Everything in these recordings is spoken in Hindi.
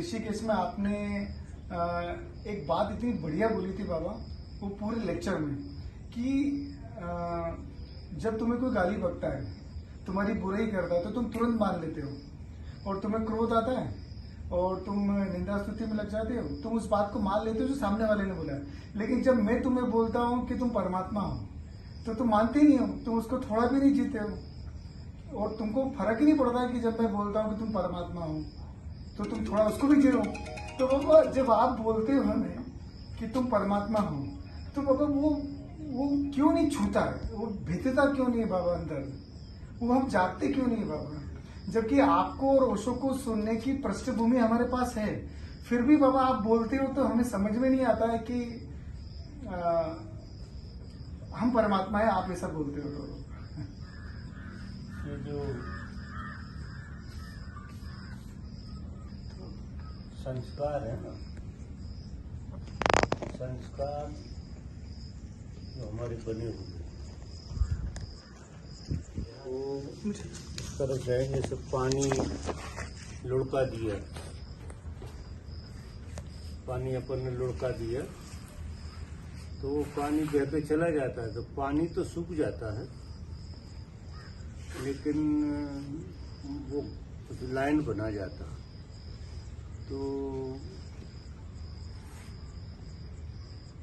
ऋषिकेश में आपने एक बात इतनी बढ़िया बोली थी बाबा, वो पूरे लेक्चर में कि जब तुम्हें कोई गाली बकता है, तुम्हारी बुराई करता है, तो तुम तुरंत मान लेते हो और तुम्हें क्रोध आता है और तुम निंदा स्तुति में लग जाते हो, तुम उस बात को मान लेते हो जो सामने वाले ने बोला है। लेकिन जब मैं तुम्हें बोलता हूँ कि तुम परमात्मा हो तो तुम मानते नहीं हो, तुम उसको थोड़ा भी नहीं जीते हो और तुमको फर्क ही नहीं पड़ता है कि जब मैं बोलता हूँ कि तुम परमात्मा हो तो तुम थोड़ा उसको भी जियो। तो बाबा जब आप बोलते हो हमें कि तुम परमात्मा हो तो बाबा वो क्यों नहीं छूता है, वो भेदता क्यों नहीं है बाबा अंदर, वो हम जागते क्यों नहीं है बाबा, जबकि आपको और ओशो को सुनने की पृष्ठभूमि हमारे पास है, फिर भी बाबा आप बोलते हो तो हमें समझ में नहीं आता है कि हम परमात्मा है, आप ऐसा बोलते हो। तो जो संस्कार है ना, संस्कार जो हमारे बने हुए वो इस तरह से है जैसे पानी लुढ़का दिया, पानी अपन ने लुढ़का दिया तो वो पानी बह के चला जाता है, तो पानी तो सूख जाता है लेकिन वो लाइन बना जाता है। तो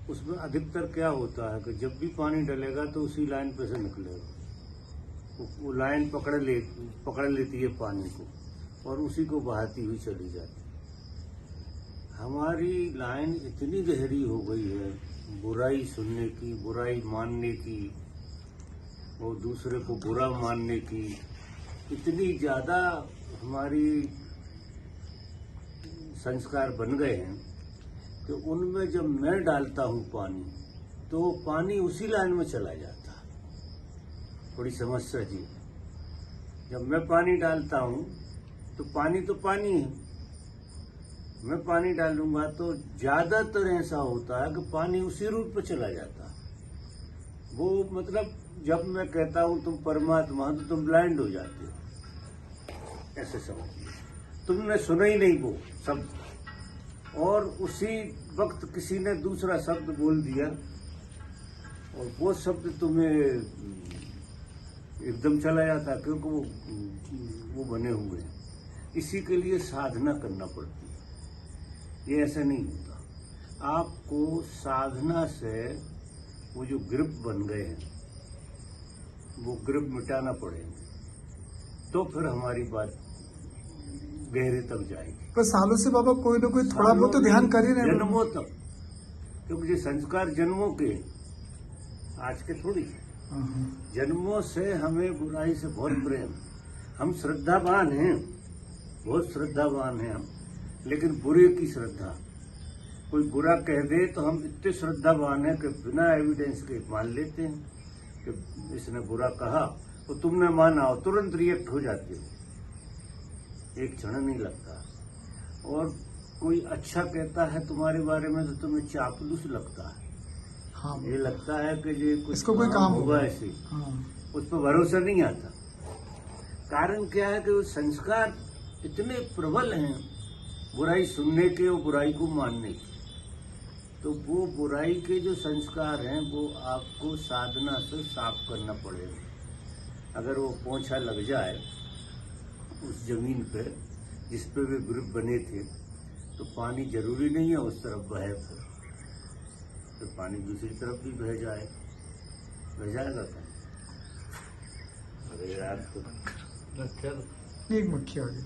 उसमें अधिकतर क्या होता है कि जब भी पानी डलेगा तो उसी लाइन पे से निकलेगा, वो लाइन पकड़ लेती है पानी को और उसी को बहाती हुई चली जाती है। हमारी लाइन इतनी गहरी हो गई है बुराई सुनने की, बुराई मानने की और दूसरे को बुरा मानने की, इतनी ज्यादा हमारी संस्कार बन गए हैं कि उनमें जब मैं डालता हूं पानी तो पानी उसी लाइन में चला जाता है। थोड़ी समस्या जी, जब मैं पानी डालता हूं तो पानी है, मैं पानी डालूंगा तो ज्यादातर ऐसा होता है कि पानी उसी रूट पर चला जाता है। वो मतलब जब मैं कहता हूं तुम परमात्मा तो तुम ब्लाइंड हो जाते हो, ऐसे समझिए, तुमने सुना ही नहीं वो शब्द और उसी वक्त किसी ने दूसरा शब्द बोल दिया और वो शब्द तुम्हें एकदम चला जाता क्योंकि वो बने हुए हैं। इसी के लिए साधना करना पड़ती है, ये ऐसा नहीं होता। आपको साधना से वो जो ग्रिप बन गए हैं वो ग्रिप मिटाना पड़ेगा, तो फिर हमारी बात गहरे तक जाएगी। पर सालों से बाबा कोई ना कोई थोड़ा बहुत तो ध्यान कर ही रहे हैं, जन्मों तक, क्योंकि ये संस्कार जन्मों के, आज के थोड़ी, जन्मों से हमें बुराई से बहुत प्रेम, हम श्रद्धावान हैं, बहुत श्रद्धावान हैं हम, लेकिन बुरे की श्रद्धा, कोई बुरा कह दे तो हम इतने श्रद्धावान हैं कि बिना एविडेंस के मान लेते हैं कि इसने बुरा कहा तो तुमने माना और तुरंत रिएक्ट हो जाते हो, एक क्षण नहीं लगता। और कोई अच्छा कहता है तुम्हारे बारे में तो तुम्हें चापलूस लगता है, हाँ, ये लगता है कि ये कुछ इसको कोई काम होगा ऐसे, हाँ। उस पर भरोसा नहीं आता। कारण क्या है कि वो संस्कार इतने प्रबल हैं बुराई सुनने के और बुराई को मानने के, तो वो बुराई के जो संस्कार हैं वो आपको साधना से साफ करना पड़ेगा। अगर वो पोंछा लग जाए उस जमीन पे जिस पे वे ग्रुप बने थे तो पानी जरूरी नहीं है उस तरफ बहे, फिर पानी दूसरी तरफ भी बह जाएगा क्या? अरे यार तो एक मक्खी आ गई,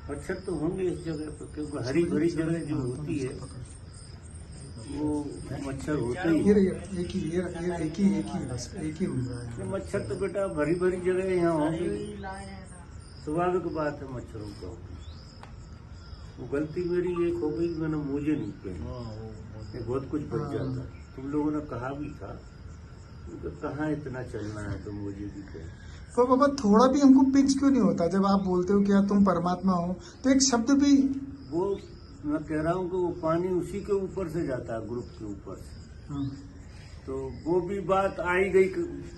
मच्छर तो होंगे इस जगह पर, क्योंकि हरी भरी जगह जो होती है वो मच्छर होते ही। एक ही घूम रहा है। मच्छर तो बेटा भरी भरी जगह यहाँ होंगे, स्वाभाविक बात है मच्छरों का। वो गलती मेरी एक हो गई, मैंने मोजे नहीं पहने, बहुत कुछ बच जाता। तुम लोगों ने कहा भी था कहाँ इतना चलना है तो मोजे भी पहने। तो बाबा थोड़ा भी हमको पिंच क्यों नहीं होता जब आप बोलते हो कि यार तुम परमात्मा हो, तो एक शब्द भी, वो मैं कह रहा हूँ कि वो पानी उसी के ऊपर से जाता है, ग्रुप के ऊपर से, तो वो भी बात आई गई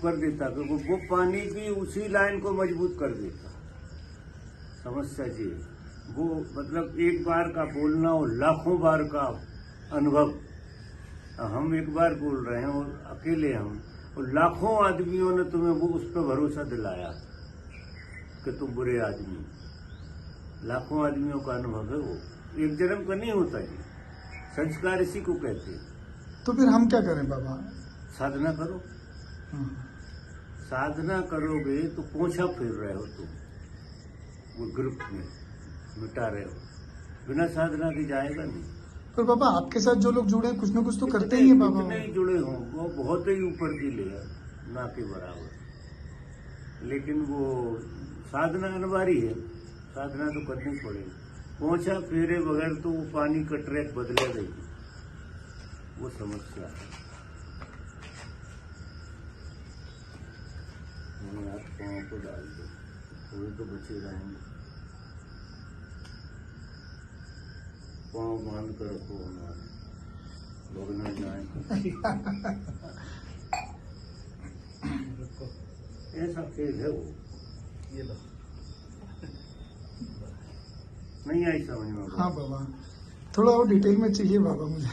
कर देता, क्योंकि वो पानी भी उसी लाइन को मजबूत कर देता। समस्या जी वो मतलब एक बार का बोलना और लाखों बार का अनुभव। हम एक बार बोल रहे हैं और अकेले हम, और लाखों आदमियों ने तुम्हें वो उस पर भरोसा दिलाया कि तुम बुरे आदमी। लाखों आदमियों का अनुभव है वो, एक जन्म का नहीं होता जी। संस्कार इसी को कहते हैं। तो फिर हम क्या करें बाबा? साधना करो। साधना करोगे तो पोंछा फेर रहे हो तुम, वो ग्रुप में मिटा रहे हो। बिना साधना के जाएगा नहीं। पर बाबा आपके साथ जो लोग जुड़े हैं कुछ न कुछ तो करते ही हैं बाबा। कितने ही जुड़े हों, वो बहुत ही ऊपर की लेयर, ना के बराबर। लेकिन वो साधना अनिवार्य है, साधना तो करनी पड़ेगी। पोंछा फेरे बगैर तो वो पानी का ट्रैक बदलेगा ही, वो समस्या है। हाथ पाँव को डाल दो, थोड़े तो बचे रहेंगे। पाँव बांध कर रखो हमारे, लोग न जाए। ऐसा खेल है वो, ये लो। नहीं आई समझ में? हाँ बाबा, थोड़ा और डिटेल में चाहिए बाबा मुझे।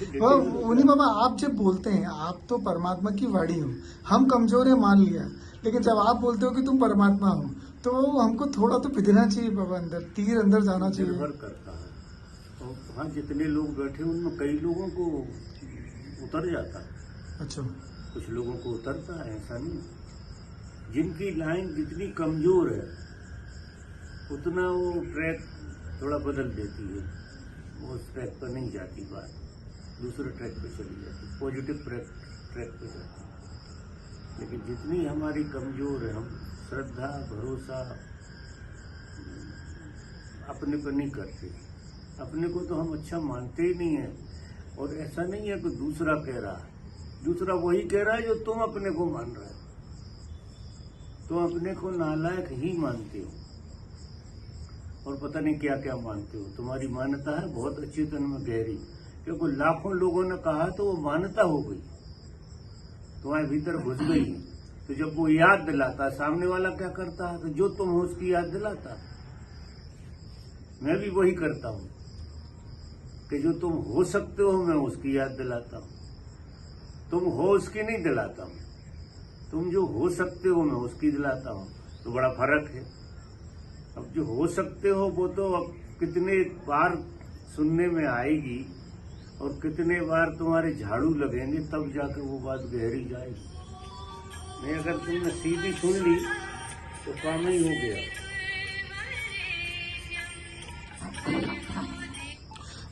उन्हीं बाबा आप जब बोलते हैं आप तो परमात्मा की वाणी हो, हम कमजोर है मान लिया, लेकिन जब आप बोलते हो कि तुम परमात्मा हो तो हमको थोड़ा तो पिघलना चाहिए बाबा, अंदर तीर अंदर जाना चाहिए। निर्भर करता है। तो वहाँ जितने लोग बैठे उनमें कई लोगों को उतर जाता है। अच्छा, कुछ लोगों को उतरता है, ऐसा नहीं। जिनकी लाइन जितनी कमजोर है उतना वो ट्रैक थोड़ा बदल देती है, वो उस ट्रैक पर नहीं जाती बात, दूसरे ट्रैक पे चली जाती, पॉजिटिव ट्रैक पे जाती। लेकिन जितनी हमारी कमजोर है, हम श्रद्धा भरोसा अपने पर नहीं करते। अपने को तो हम अच्छा मानते ही नहीं है। और ऐसा नहीं है कि दूसरा कह रहा है, दूसरा वही कह रहा है जो तुम अपने को मान रहे हो। तुम अपने को नालायक ही मानते हो और पता नहीं क्या क्या मानते हो। तुम्हारी मान्यता है बहुत अच्छी तन में गहरी, क्योंकि लाखों लोगों ने कहा तो वो मान्यता हो गई, तुम्हारे भीतर घुस गई। तो जब वो याद दिलाता, सामने वाला क्या करता है, तो जो तुम हो उसकी याद दिलाता। मैं भी वही करता हूं कि जो तुम हो सकते हो मैं उसकी याद दिलाता हूं, तुम हो उसकी नहीं दिलाता हूं। तुम जो हो सकते हो मैं उसकी दिलाता हूं, तो बड़ा फर्क है। अब जो हो सकते हो वो तो अब कितने बार सुनने में आएगी और कितने बार तुम्हारे झाड़ू लगेंगे, तब जाकर वो बात गहरी जाएगी। नहीं, अगर तुमने सीधी सुन ली तो काम ही हो गया।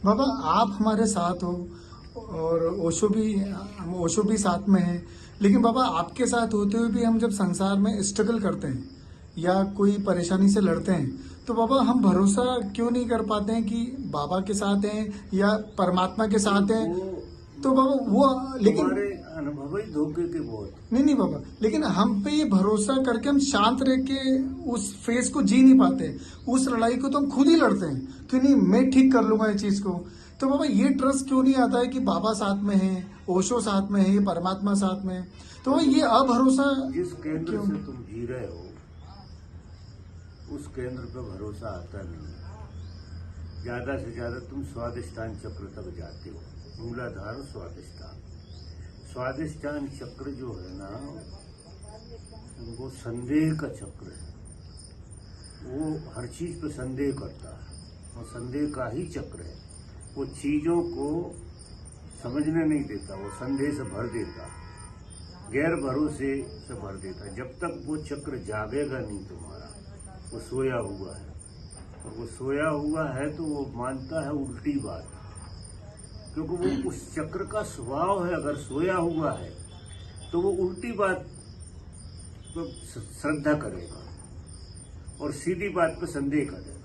बाबा आप हमारे साथ हो और ओशो भी साथ में है, लेकिन बाबा आपके साथ होते हुए भी हम जब संसार में स्ट्रगल करते हैं या कोई परेशानी से लड़ते हैं, तो बाबा हम भरोसा क्यों नहीं कर पाते हैं कि बाबा के साथ हैं या परमात्मा के साथ हैं? तो बाबा वो, लेकिन हमारे अनुभव ही धोखे के बहुत। नहीं बाबा, लेकिन हम पे ये भरोसा करके हम शांत रह के उस फेज को जी नहीं पाते, उस लड़ाई को तो हम खुद ही लड़ते हैं कि नहीं मैं ठीक कर लूंगा ये चीज को। तो बाबा ये ट्रस्ट क्यों नहीं आता है कि बाबा साथ में है, ओशो साथ में है, ये परमात्मा साथ में है? तो ये अभरोसा जिस केंद्र क्यों? से तुम जी रहे हो उस केंद्र पर भरोसा आता नहीं। ज्यादा से ज्यादा तुम स्वादिष्टान चक्र तक जाते हो, मूलाधार स्वादिष्टान। स्वादिष्टान चक्र जो है ना, वो संदेह का चक्र है। वो हर चीज पे संदेह करता है, वो संदेह का ही चक्र है। वो चीजों को समझने नहीं देता, वो संदेह से भर देता, गैर भरोसे से भर देता। जब तक वो चक्र जागेगा नहीं तुम्हारा, वो सोया हुआ है। और वो सोया हुआ है तो वो मानता है उल्टी बात, क्योंकि वो उस चक्र का स्वभाव है। अगर सोया हुआ है तो वो उल्टी बात पर श्रद्धा करेगा और सीधी बात पर संदेह करेगा।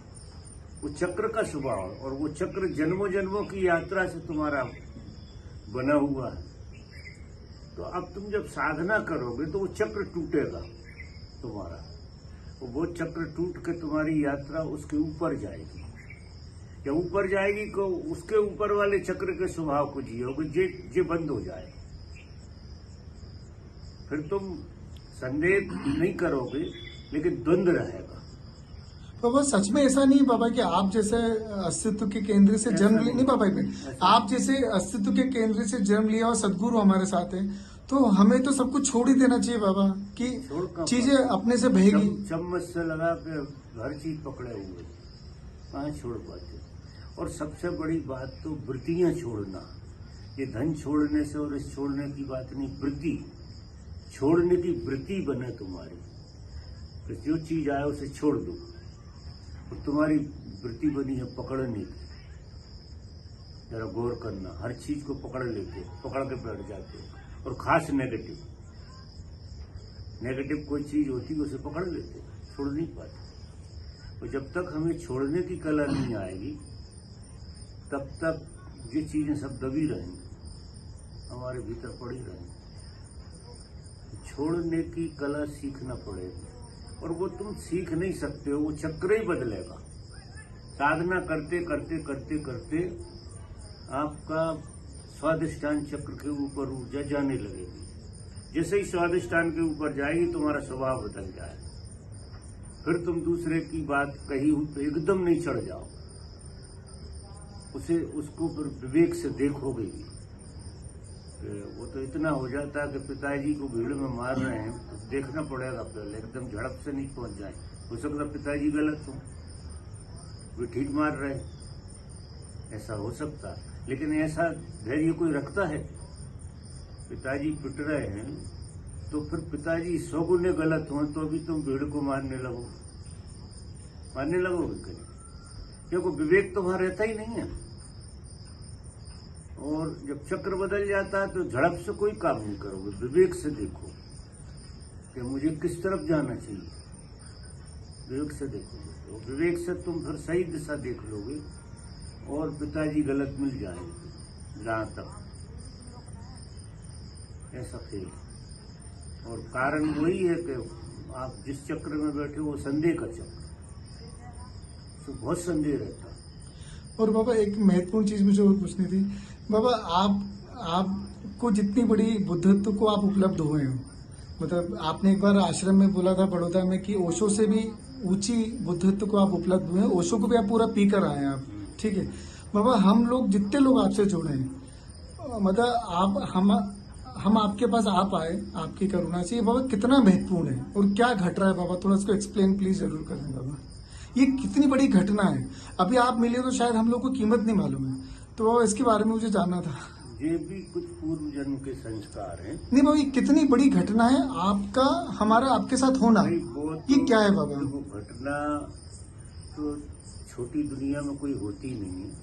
वो चक्र का स्वभाव, और वो चक्र जन्मों जन्मों की यात्रा से तुम्हारा बना हुआ है। तो अब तुम जब साधना करोगे तो वो चक्र टूटेगा तुम्हारा, वो चक्र टूट के तुम्हारी यात्रा उसके ऊपर जाएगी। जब ऊपर जाएगी तो उसके ऊपर वाले चक्र के स्वभाव को जियोगे, जे बंद हो जाए। फिर तुम संदेह नहीं करोगे, लेकिन द्वंद्व रहेगा। बाबा सच में ऐसा नहीं है बाबा कि आप जैसे अस्तित्व के केंद्र से जन्म लिए नहीं बाबा आप जैसे अस्तित्व के केंद्र से जन्म लिया और सदगुरु हमारे साथ है, तो हमें तो सब कुछ छोड़ ही देना चाहिए बाबा कि चीजें अपने से बहेगी। चम्मच से लगा के हर चीज पकड़े हुए कहाँ छोड़ पाते। और सबसे बड़ी बात तो वृत्तियां छोड़ना। ये धन छोड़ने से और इस छोड़ने की बात नहीं, वृत्ति छोड़ने की वृत्ति बने तुम्हारी। तो जो चीज आए उसे छोड़ दो और तुम्हारी वृत्ति बनी है पकड़ने की। जरा गौर करना, हर चीज को पकड़ लेते हो, पकड़ के बैठ जाते हो। और खास नेगेटिव कोई चीज होती है उसे पकड़ लेते हो, छोड़ नहीं पाते। और जब तक हमें छोड़ने की कला नहीं आएगी तब तक ये चीजें सब दबी रहेंगी, हमारे भीतर पड़ी रहेंगी। छोड़ने की कला सीखना पड़ेगी और वो तुम सीख नहीं सकते हो, वो चक्र ही बदलेगा। साधना करते करते करते करते आपका स्वादिष्टान चक्र के ऊपर ऊर्जा जाने लगेगी। जैसे ही स्वादिष्टान के ऊपर जाएगी तुम्हारा स्वभाव बदल जाए, फिर तुम दूसरे की बात कही हुई पे एकदम नहीं चढ़ जाओ, उसको फिर विवेक से देखोगे भी। वो तो इतना हो जाता है कि पिताजी को भीड़ में मार रहे हैं तो देखना पड़ेगा पहले, एकदम झड़प से नहीं पहुंच जाए। हो सकता पिताजी गलत हो, वे ठीक मार रहे, ऐसा हो सकता है। लेकिन ऐसा धैर्य कोई रखता है? पिताजी पिट रहे हैं तो फिर पिताजी 100 गुने गलत हो तो अभी तुम भीड़ को मारने लगोगे कहीं? क्योंकि विवेक तो वहां रहता ही नहीं है। और जब चक्र बदल जाता है तो झड़प से कोई काम नहीं करोगे, विवेक से देखो कि मुझे किस तरफ जाना चाहिए। विवेक से देखोगे तो विवेक से तुम फिर सही दिशा देख लोगे और पिताजी गलत मिल जाएंगे जहां तक। ऐसा खेल और कारण वही है कि आप जिस चक्र में बैठे हो वो संदेह का चक्र, तो बहुत संदेह रहता है। और बाबा एक महत्वपूर्ण चीज मुझे और पूछनी थी बाबा, आपको जितनी बड़ी बुद्धत्व को आप उपलब्ध हुए हो, मतलब आपने एक बार आश्रम में बोला था बड़ौदा में कि ओशो से भी ऊंची बुद्धत्व को आप उपलब्ध हुए हैं, ओशो को भी आप पूरा पी कर आए हैं आप, ठीक है बाबा। हम लोग जितने लोग आपसे जुड़े हैं, मतलब हम आपके पास आप आए आपकी करुणा से, ये बाबा कितना महत्वपूर्ण है और क्या घट रहा है बाबा, थोड़ा इसको एक्सप्लेन प्लीज जरूर करें बाबा। ये कितनी बड़ी घटना है, अभी आप मिले तो शायद हम लोग को कीमत नहीं मालूम है, तो बाबा इसके बारे में मुझे जानना था। ये भी कुछ पूर्व जन्म के संस्कार हैं। नहीं बाबा, ये कितनी बड़ी घटना है आपका हमारा आपके साथ होना, ये क्या है बाबा? वो घटना तो छोटी दुनिया में कोई होती नहीं है।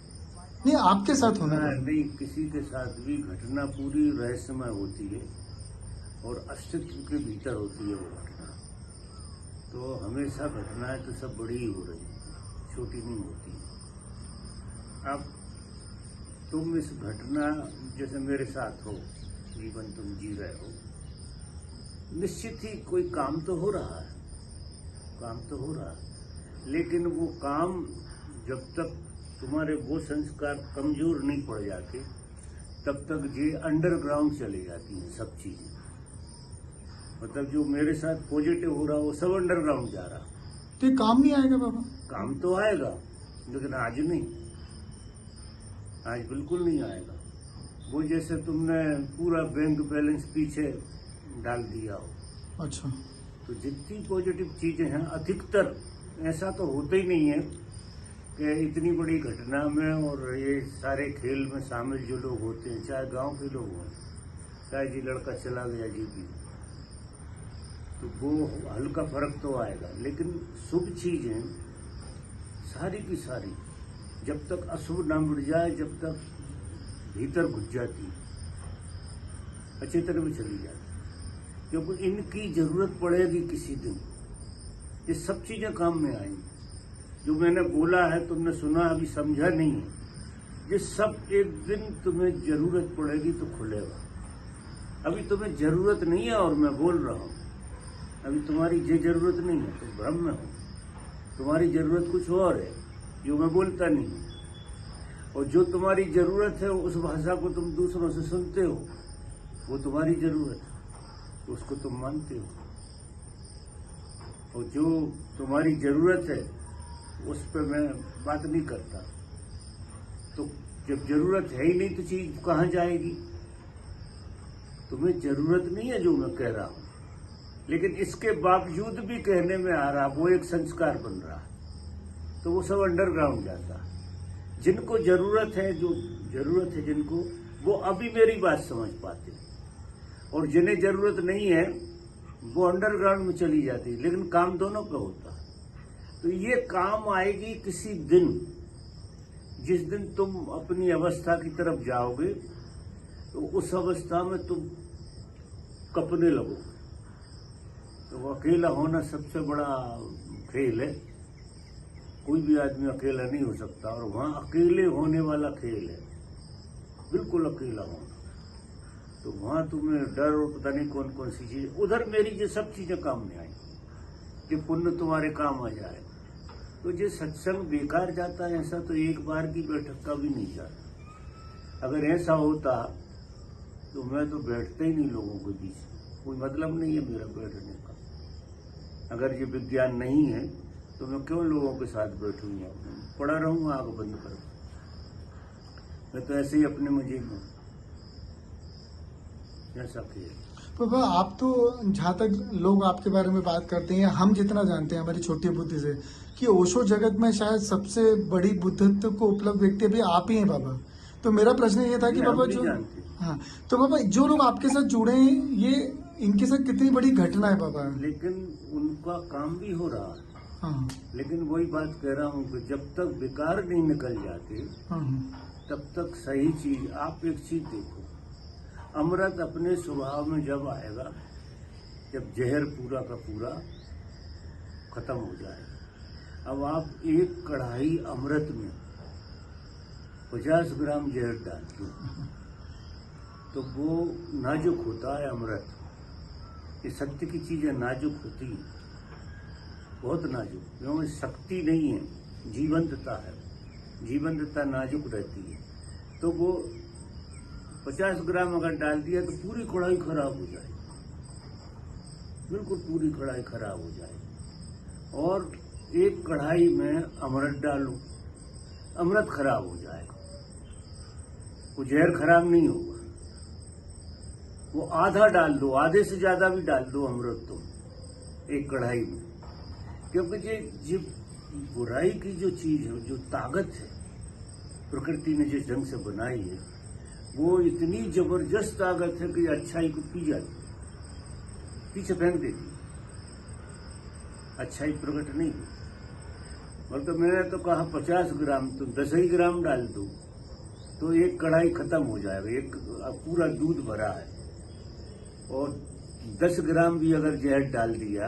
नहीं आपके साथ होना नहीं, किसी के साथ भी घटना पूरी रहस्यमय होती है और अस्तित्व के भीतर होती है वो घटना। तो हमेशा घटनाएं तो सब बड़ी ही हो रही है, छोटी नहीं होती। अब तुम इस घटना जैसे मेरे साथ हो, जीवन तुम जी रहे हो, निश्चित ही कोई काम तो हो रहा है, लेकिन वो काम जब तक तुम्हारे वो संस्कार कमजोर नहीं पड़ जाते तब तक ये अंडरग्राउंड चली जाती हैं सब चीजें। मतलब जो मेरे साथ पॉजिटिव हो रहा वो सब अंडरग्राउंड जा रहा। तो ये काम नहीं आएगा बाबा? काम तो आएगा लेकिन आज नहीं, आज बिल्कुल नहीं आएगा। वो जैसे तुमने पूरा बैंक बैलेंस पीछे डाल दिया हो। अच्छा। तो जितनी पॉजिटिव चीजें हैं, अधिकतर ऐसा तो होता ही नहीं है कि इतनी बड़ी घटना में और ये सारे खेल में शामिल जो लोग होते हैं, चाहे गांव के लोग हों, चाहे जी लड़का चला गया जी भी, तो वो हल्का फर्क तो आएगा। लेकिन शुभ चीजें सारी की सारी जब तक अशुभ ना मिट जाए, जब तक भीतर घुस जाती, अच्छे तरह में चली जाती, क्योंकि इनकी जरूरत पड़ेगी किसी दिन। ये सब चीजें काम में आएंगी। जो मैंने बोला है तुमने सुना, अभी समझा नहीं है, ये सब एक दिन तुम्हें जरूरत पड़ेगी तो खुलेगा। अभी तुम्हें जरूरत नहीं है और मैं बोल रहा हूं, अभी तुम्हारी ये जरूरत नहीं है, तुम भ्रम में हो। तुम्हारी जरूरत कुछ और है जो मैं बोलता नहीं हूं। और जो तुम्हारी जरूरत है उस भाषा को तुम दूसरों से सुनते हो, वो तुम्हारी जरूरत है, उसको तुम मानते हो। और जो तुम्हारी जरूरत है उस पर मैं बात नहीं करता। तो जब जरूरत है ही नहीं तो चीज कहाँ जाएगी? तुम्हें जरूरत नहीं है जो मैं कह रहा हूं, लेकिन इसके बावजूद भी कहने में आ रहा, वो एक संस्कार बन रहा, तो वो सब अंडरग्राउंड जाता। जिनको जरूरत है, जो जरूरत है जिनको, वो अभी मेरी बात समझ पाते, और जिन्हें जरूरत नहीं है वो अंडरग्राउंड में चली जाती, लेकिन काम दोनों का होता। तो ये काम आएगी किसी दिन, जिस दिन तुम अपनी अवस्था की तरफ जाओगे, तो उस अवस्था में तुम कपने लगोगे। तो वो अकेला होना सबसे बड़ा खेल है, कोई भी आदमी अकेला नहीं हो सकता, और वहां अकेले होने वाला खेल है, बिल्कुल अकेला होना। तो वहां तुम्हें डर और पता नहीं कौन कौन सी चीज, उधर मेरी ये सब चीजें काम में आई कि पुण्य तुम्हारे काम आ जाए। तो ये सत्संग बेकार जाता है, ऐसा तो एक बार की बैठक का भी नहीं जाता। अगर ऐसा होता तो मैं तो बैठता ही नहीं लोगों के बीच, कोई मतलब नहीं है मेरा बैठने का। अगर ये विज्ञान नहीं है तो मैं क्यों लोगों के साथ बैठूंगा? पड़ा रहूंगा आंख बंद कर, मैं तो ऐसे ही अपने मजे में ऐसा किया। बाबा, आप तो जहाँ तक लोग आपके बारे में बात करते हैं, हम जितना जानते हैं हमारी छोटी बुद्धि से, कि ओशो जगत में शायद सबसे बड़ी बुद्धत्व को उपलब्ध व्यक्ति भी आप ही हैं बाबा। तो मेरा प्रश्न ये था कि बाबा जो, हाँ, तो बाबा जो लोग आपके साथ जुड़े हैं, ये इनके साथ कितनी बड़ी घटना है बाबा? लेकिन उनका काम भी हो रहा है। हाँ, लेकिन वही बात कह रहा हूँ कि जब तक विकार नहीं निकल जाते तब तक सही चीज। आप एक चीज देखो, अमृत अपने स्वभाव में जब आएगा, जब जहर पूरा का पूरा खत्म हो जाएगा। अब आप एक कढ़ाई अमृत में 50 ग्राम जहर डाल दो, तो वो नाजुक होता है अमृत। ये सत्य की चीजें नाजुक होती है, बहुत नाजुक, क्योंकि शक्ति नहीं है, जीवंतता है, जीवंतता नाजुक रहती है। तो वो 50 ग्राम अगर डाल दिया तो पूरी कढ़ाई खराब हो जाएगी, बिल्कुल पूरी कढ़ाई खराब हो जाएगी। और एक कढ़ाई में अमृत डालो, अमृत खराब हो जाएगा, वो जहर खराब नहीं होगा। वो आधा डाल दो, आधे से ज्यादा भी डाल दो अमृत तुम एक कढ़ाई में, क्योंकि ये बुराई की जो चीज है, जो ताकत है प्रकृति ने जिस ढंग से बनाई है, वो इतनी जबरदस्त ताकत है कि अच्छाई को पी जाती, पीछे फेंक देती, अच्छाई प्रकट नहीं होती। मतलब मैंने तो कहा 50 ग्राम, तो 10 ही ग्राम डाल दो तो एक कढ़ाई खत्म हो जाएगा। एक पूरा दूध भरा है और 10 ग्राम भी अगर जहर डाल दिया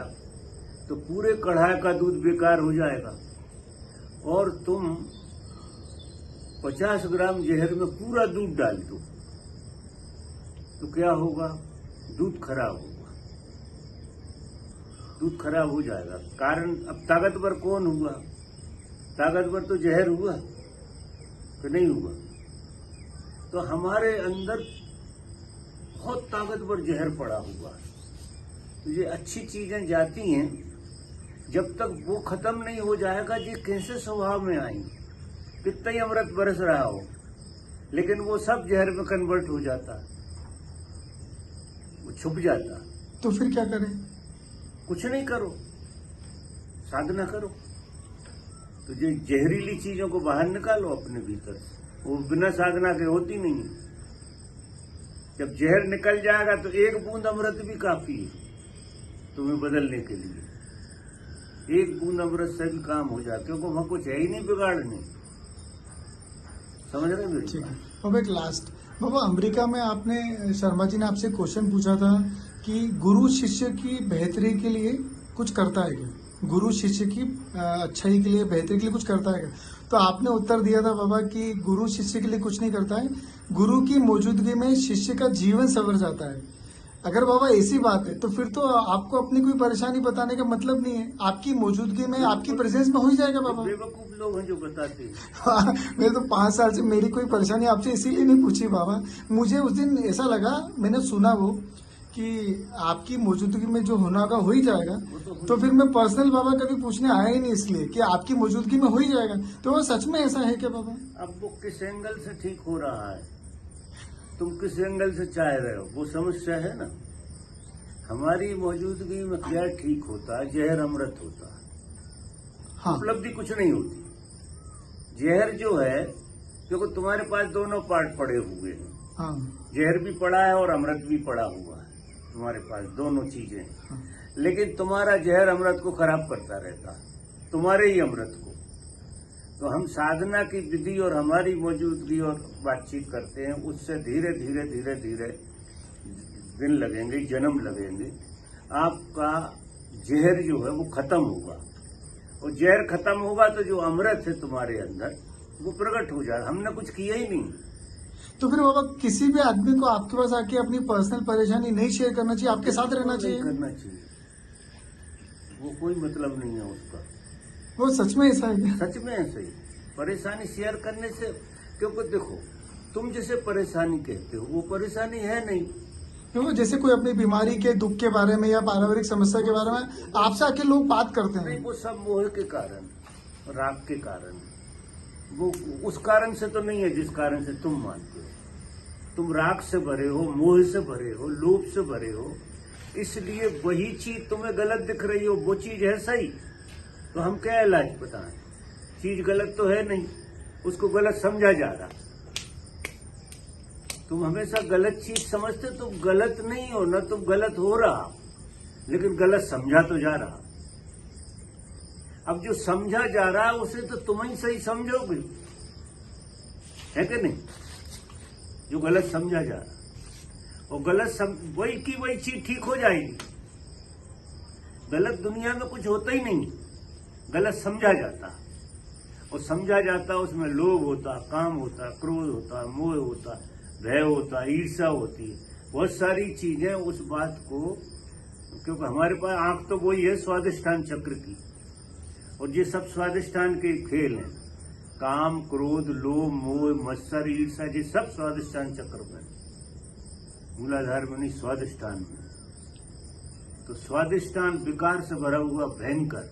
तो पूरे कढ़ाई का दूध बेकार हो जाएगा। और तुम 50 ग्राम जहर में पूरा दूध डाल दो तो क्या होगा? दूध खराब होगा, दूध खराब हो जाएगा। कारण अब ताकतवर कौन हुआ? ताकतवर तो जहर हुआ कि नहीं हुआ? तो हमारे अंदर बहुत ताकतवर जहर पड़ा हुआ है। तो ये अच्छी चीजें जाती हैं, जब तक वो खत्म नहीं हो जाएगा, ये कैसे स्वभाव में आएंगे? कितना ही अमृत बरस रहा हो, लेकिन वो सब जहर में कन्वर्ट हो जाता, वो छुप जाता। तो फिर क्या करें? कुछ नहीं करो, साधना करो। तो ये जहरीली चीजों को बाहर निकालो अपने भीतर से, वो बिना साधना के होती नहीं। जब जहर निकल जाएगा तो एक बूंद अमृत भी काफी है तुम्हें बदलने के लिए। एक बूंद अमृत से भी काम हो जाए, क्योंकि वहां कुछ है ही नहीं बिगाड़ने। समझ रहे मेरी? ठीक है बाबा, एक लास्ट बाबा, अमेरिका में आपने, शर्मा जी ने आपसे क्वेश्चन पूछा था कि गुरु शिष्य की बेहतरी के लिए कुछ करता है क्या? गुरु शिष्य की अच्छाई के लिए, बेहतरी के लिए कुछ करता है क्या? तो आपने उत्तर दिया था बाबा कि गुरु शिष्य के लिए कुछ नहीं करता है, गुरु की मौजूदगी में शिष्य का जीवन संवर जाता है। अगर बाबा ऐसी बात है तो फिर तो आपको अपनी कोई परेशानी बताने का मतलब नहीं है, आपकी मौजूदगी में, आपकी प्रेजेंस में हो ही जाएगा बाबा। बेवकूफ लोग हैं जो बताते हैं। हाँ, मैं तो 5 साल से मेरी कोई परेशानी आपसे इसीलिए नहीं पूछी बाबा। मुझे उस दिन ऐसा लगा, मैंने सुना वो कि आपकी मौजूदगी में जो होना का हो ही जाएगा, वो तो हो तो फिर मैं पर्सनल बाबा कभी पूछने आया ही नहीं, इसलिए कि आपकी मौजूदगी में हो ही जाएगा। तो वो सच में ऐसा है क्या बाबा? अब वो किस एंगल से ठीक हो रहा है, तुम किस एंगल से चाह रहे हो, वो समस्या है ना। हमारी मौजूदगी में क्या ठीक होता है? जहर अमृत होता है। हाँ उपलब्धि कुछ नहीं होती। जहर जो है, क्योंकि तुम्हारे पास दोनों पार्ट पड़े हुए हैं, हाँ जहर भी पड़ा है और अमृत भी पड़ा हुआ है, तुम्हारे पास दोनों चीजें हैं। हाँ। लेकिन तुम्हारा जहर अमृत को खराब करता रहता है, तुम्हारे ही अमृत को। तो हम साधना की विधि और हमारी मौजूदगी और बातचीत करते हैं, उससे धीरे धीरे धीरे धीरे दिन लगेंगे, जन्म लगेंगे, आपका जहर जो है वो खत्म होगा। और जहर खत्म होगा तो जो अमृत है तुम्हारे अंदर वो प्रकट हो जाए। हमने कुछ किया ही नहीं। तो फिर बाबा किसी भी आदमी को आपके पास आके अपनी पर्सनल परेशानी नहीं शेयर करना चाहिए, आपके साथ रहना नहीं चाहिए? करना चाहिए, वो कोई मतलब नहीं है उसका। वो सच में ऐसा है क्या? सच में ऐसे ही परेशानी शेयर करने से, क्योंकि देखो तुम जिसे परेशानी कहते हो वो परेशानी है नहीं। क्योंकि जैसे कोई अपनी बीमारी के दुख के बारे में या पारिवारिक समस्या के बारे में आपसे आके लोग बात करते नहीं, हैं। वो सब मोह के कारण, राग के कारण, वो उस कारण से तो नहीं है जिस कारण से तुम मानते हो। तुम राग से भरे हो, मोह से भरे हो, लोभ से भरे हो, इसलिए वही चीज तुम्हें गलत दिख रही हो। वो चीज है सही, तो हम क्या इलाज बताएं? चीज गलत तो है नहीं, उसको गलत समझा जा रहा। तुम हमेशा गलत चीज समझते, तुम गलत नहीं हो ना, तुम गलत हो रहा, लेकिन गलत समझा तो जा रहा। अब जो समझा जा रहा है उसे तो तुम ही सही समझोगे, है कि नहीं? जो गलत समझा जा रहा, और वही की वही चीज ठीक हो जाएगी। गलत दुनिया में कुछ होता ही नहीं, गलत समझा जाता, और समझा जाता उसमें लोभ होता, काम होता, क्रोध होता, मोह होता, भय होता, ईर्ष्या होती है, बहुत सारी चीजें उस बात को। क्योंकि हमारे पास आंख तो वही है स्वादिष्ठान चक्र की, और ये सब स्वादिष्ठान के खेल हैं। काम, क्रोध, लोभ, मोह, मत्सर, ईर्ष्या, ये सब स्वादिष्ठान चक्र में, मूलाधार में नहीं, स्वादिष्ठान में। तो स्वादिष्ठान विकार से भरा हुआ भयंकर,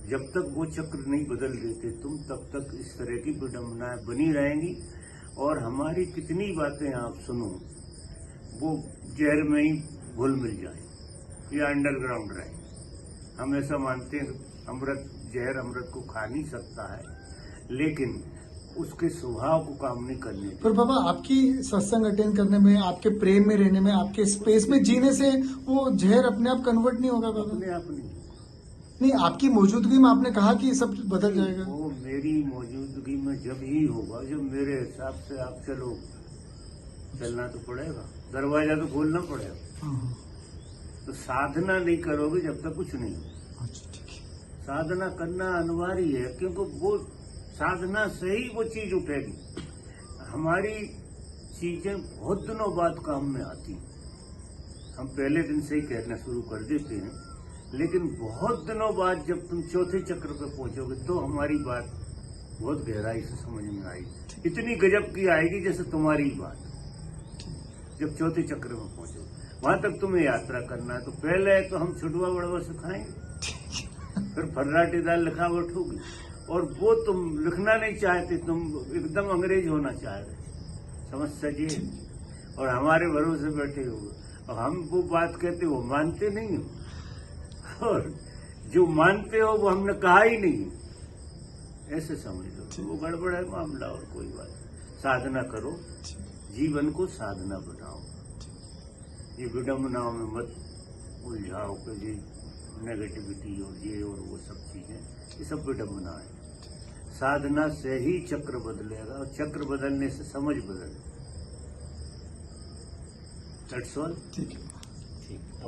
जब तक वो चक्र नहीं बदल देते तुम, तब तक इस तरह की विडंबनाएं बनी रहेंगी। और हमारी कितनी बातें आप सुनो, वो जहर में ही घुल मिल जाए या अंडरग्राउंड रहे। हम ऐसा मानते हैं अमृत, जहर अमृत को खा नहीं सकता है, लेकिन उसके स्वभाव को काम नहीं करने देते। पर बाबा आपकी सत्संग अटेंड करने में, आपके प्रेम में रहने में, आपके स्पेस में जीने से वो जहर अपने आप कन्वर्ट नहीं होगा बाबा? अपने आप नहीं। नहीं, आपकी मौजूदगी में आपने कहा कि सब बदल जाएगा। वो मेरी मौजूदगी में जब ही होगा जब मेरे हिसाब से आप चलो। चलना तो पड़ेगा, दरवाजा तो खोलना पड़ेगा। हाँ, तो साधना नहीं करोगे जब तक कुछ नहीं होगा। अच्छा ठीक है। साधना करना अनिवार्य है, क्योंकि वो साधना से ही वो चीज उठेगी। हमारी चीजें बहुत दिनों बाद काम में आती हैं। हम पहले दिन से ही कहना शुरू कर देते हैं, लेकिन बहुत दिनों बाद जब तुम चौथे चक्र पे पहुंचोगे तो हमारी बात बहुत गहराई से समझ में आएगी। इतनी गजब की आएगी जैसे तुम्हारी बात। जब चौथे चक्र में पहुंचोगे, वहां तक तुम्हें यात्रा करना है। तो पहले तो हम छुटवा बड़वा सिखाएंगे, फिर फर्राटी दाल लिखावट होगी। और वो तुम लिखना नहीं चाहते, तुम एकदम अंग्रेज होना चाह रहे, समझ जी। और हमारे भरोसे बैठे हो, और हम वो बात कहते हो मानते नहीं हो, और जो मानते हो वो हमने कहा ही नहीं, ऐसे समझ लो। तो वो गड़बड़ है मामला, और कोई बात नहीं। साधना करो, जीवन को साधना बनाओ। ये विडंबनाओं में मत उलझाओ कि जी नेगेटिविटी और ये और वो सब चीजें, ये सब विडंबना है। साधना से ही चक्र बदलेगा, और चक्र बदलने से समझ बदलेगी। That's all. ठीक है। ठीक।